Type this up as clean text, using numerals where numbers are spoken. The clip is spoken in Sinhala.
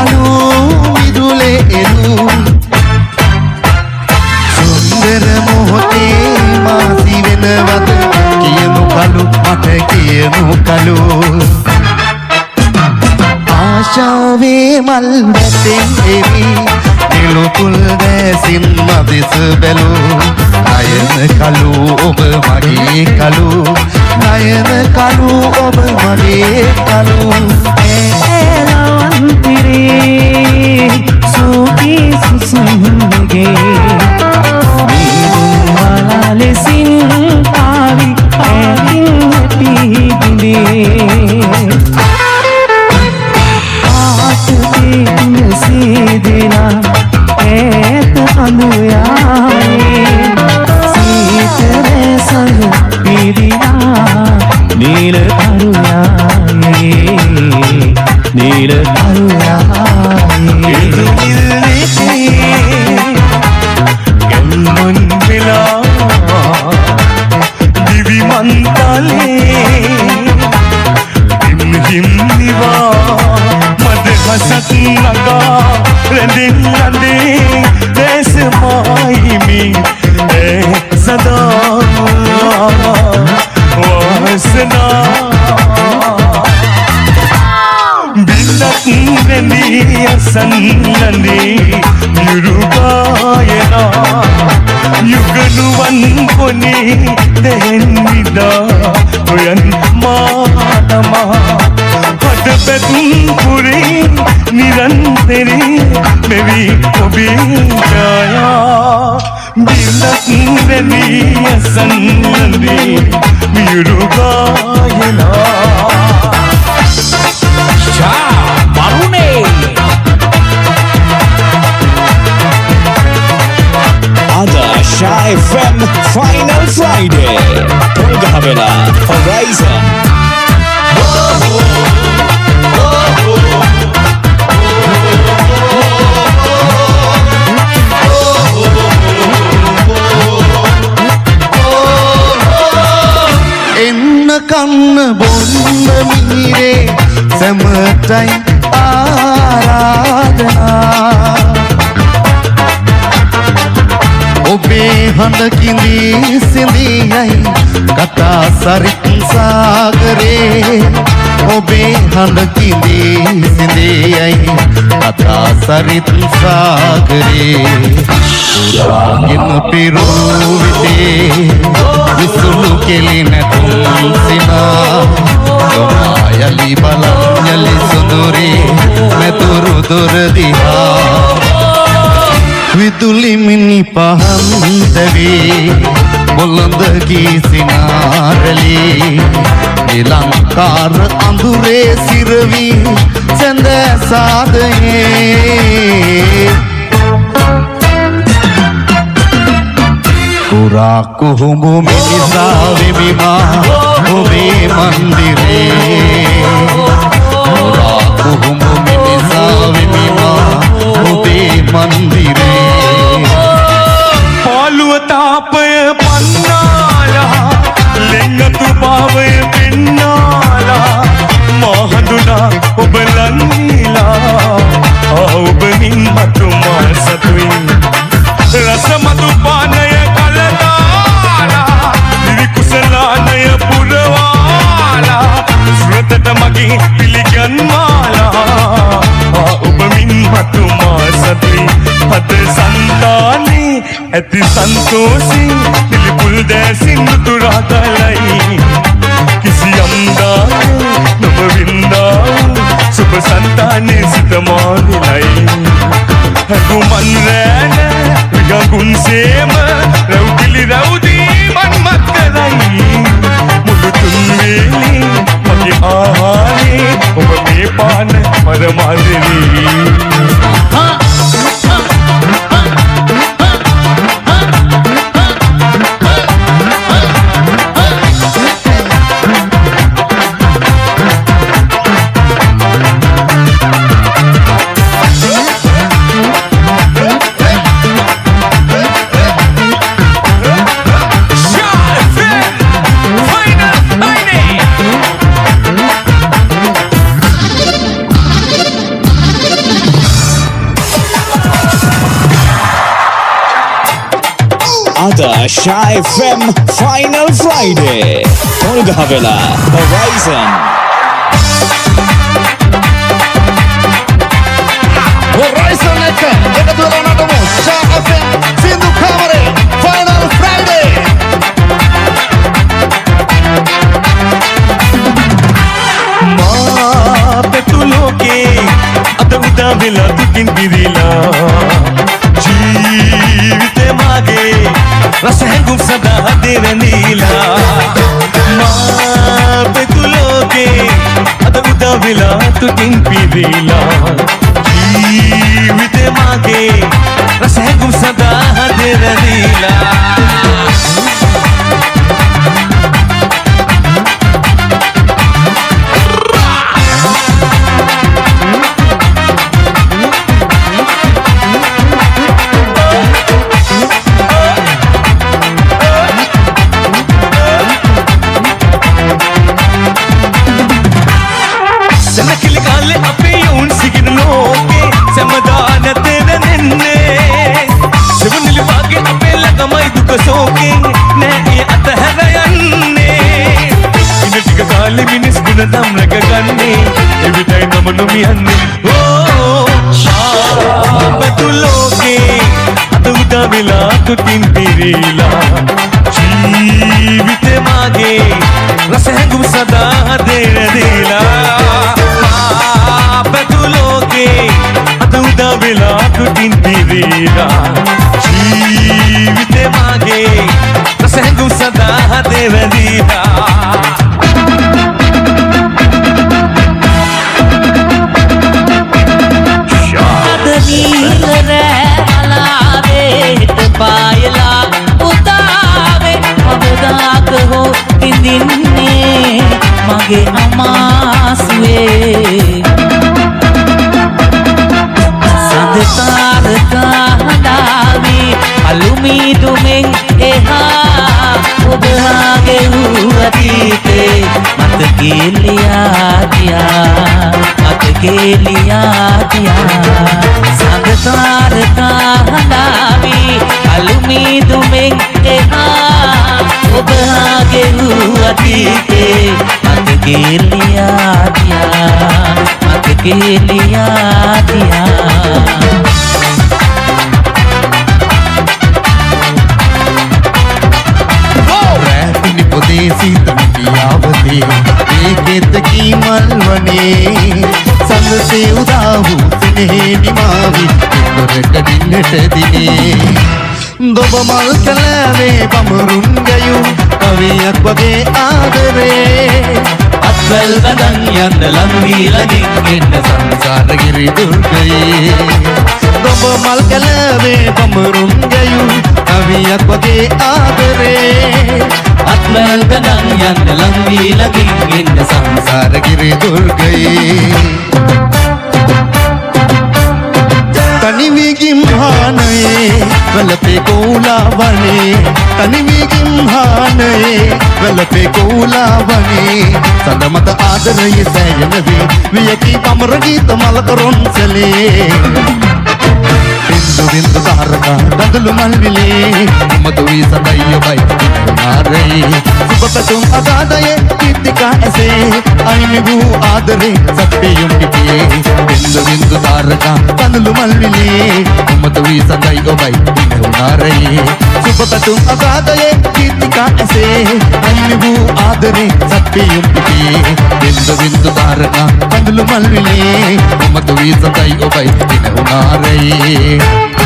කලු විදුලේ එළු සුන්දර මොහොතේ මාසි වෙනවද කියනු කලු මට කියනු කලු ආශාවේ මල් වැටෙන් එවි නිලුකුල් දැසින් මදිස බැලු නයන කලු ඔබ මගේ කලු නයන කලු ඔබ මගේ කලු ඒලවන්තිරේ සූකී සුසුම්ගේ මීදුම් වලලෙසින් පාවි ඇලින් හැපිදිනේ सीधना एक अनुयायी सीतरे संग पीरिया नील अनुयायी नील अनुयायी गन्मन मिला दिवी मंतले हिम हिम निवा हसत लगा रंदिन रंदिन देश मायमी ए सदा वासना बिंदक रंदी असन रंदी युरुगायना युगनुवन कोनी देन विदा कोयन मानमा बेतुम पूरी निरंतरी मेरी कभी जाया बिलक रनी असंदी मिरुगायना शा मारूने Shah FM Final Friday Polgavela Horizon කන්න බොන්න මීරේ සමටයි ආරාධනා ඔබේ හඬ කිඳී සිඳියයි කතා සරිත් සාගරේ ඔබේ හඬ කිඳී සිඳියයි කතා සරිත් සාගරේ පුරාගෙන පිරූ විතේ විසුළු කෙලින තුන්සිනා ගොමායලි බලන්යලි සුදුරේ මෙතුරු දොර දිහා විදුලි මිනි පහන්දවේ බොළඳ ගීසිනාරලේ නිලංකාර අඳුරේ සිරවි සැඳ සාදයේ පුරා කුහුඹු මිනිසා විමිමා ඔබේ මන්දිරේ පුරා කුහුඹු මිනිසා විමිමා ඔබේ මන්දිරේ පාළුව තාපය පන්නාලා ලෙංගතු භාවය පෙන්නාලා මහඳුනා ඔබ ලන්නීලා ඔබ මින් මතුමා සතුයි රස මතු පානය කලදාලා නිවිකුසලානය පුරවාලා සුරතට මගේ පිළිගන්වාලා ඔබ මින් මතුමා සතුයි හද සන්තානේ ඇති සන්තෝෂී පිළිපුල් දැසින් තුරා ගලයි කිසියම් දාක නොබ වින්දා සුබ සන්තානේ සිත මාවිලයි හැඟුමන් රෑන විගඟුන් සේම රැව්කිලි රැව්දී මන් මත් කරයි මුළු තුන්වේලි මගේ ආහාරේ ඔබ මේ පාන පරමාදරී Ada Shy FM Final Friday. Murugahavela Horizon. Horizon FM එකතු වෙලා නටමු. Shy FM සින්දු කාමරේ Final Friday. పెట్టులోకే అదవుతా వెలా తుకిందిరిలా జీవితే మాగే రసహంగు సదా దేవనీలా మా పెట్టులోకే అదవుతా వెలా తుకిందిరిలా జీవితే మాగే రసహంగు సదా దేవనీలా తింపిరిలా జీవితే మాగే రసహంగు సదా దేరదేలా బతులోకే అదుదా విలాకు తింపిరిలా జీవితే మాగే రసహంగు సదా దేరదేలా පායලා උදාවේ අවදාක හෝ ඉඳින්නේ මගේ අමාසුවේ සඳතාරකා හඬාවි අලුමීදුමෙන් එහා ඔබගේ අතීතේ මතකේ ලියා ගියා සඳතාරකා හඬාවි අලුමීදුමෙන් එහා ඔබගේ අතීතේ මතකේ ලියා ගියා රැපිනි පොදේ සීතල පියාවතේ ඒකෙත් කීමල්වනේ සඳසේ උදා වූ සිනෙහි නිමාවි දොරකඩින්නට දිනේ දොබ මල් කලාවේ පමරුන් ගයූ කවියක් වගේ ආදරේ අත්වැල් බඳන් යන්න ලම්වීලකින් එන්න සංසාර ගිරි දුර්ගයේ දොබ මල් කලාවේ පමරුන් ගයූ කවියක් වගේ ආදරේ අත්වැල් බඳන් යන්න ලම්වීලකින් එන්න සංසාර ගිරි දුර්ගයේ තනිවිගිම්හානයේ වලපේ කෝලාවනේ තනිවිගිම්හානයේ වලපේ කෝලාවනේ සඳමත ආදරයේ සෑයන වේ වියකී පමර ගීත මලකරොන්සලේ බින්දු බින්දු තාරකා දඳලු මල්විලේ මතුවී සදයි ඔබයි ආරේ සුබපතුම් අගාදයේ කීර්තිකා ඇසේ අයිමි වූ ආදරේ සත්පියුම් පිටියේ බින්දු බින්දු තාරකා දඳලු මල්විලේ මතුවී සදයි ඔබයි ආරේ සුබපතුම් අගාදයේ කීර්තිකා ඇසේ අයිමි වූ ආදරේ සත්පියුම් පිටියේ බින්දු බින්දු තාරකා දඳලු මල්විලේ මතුවී සදයි ඔබයි ආරේ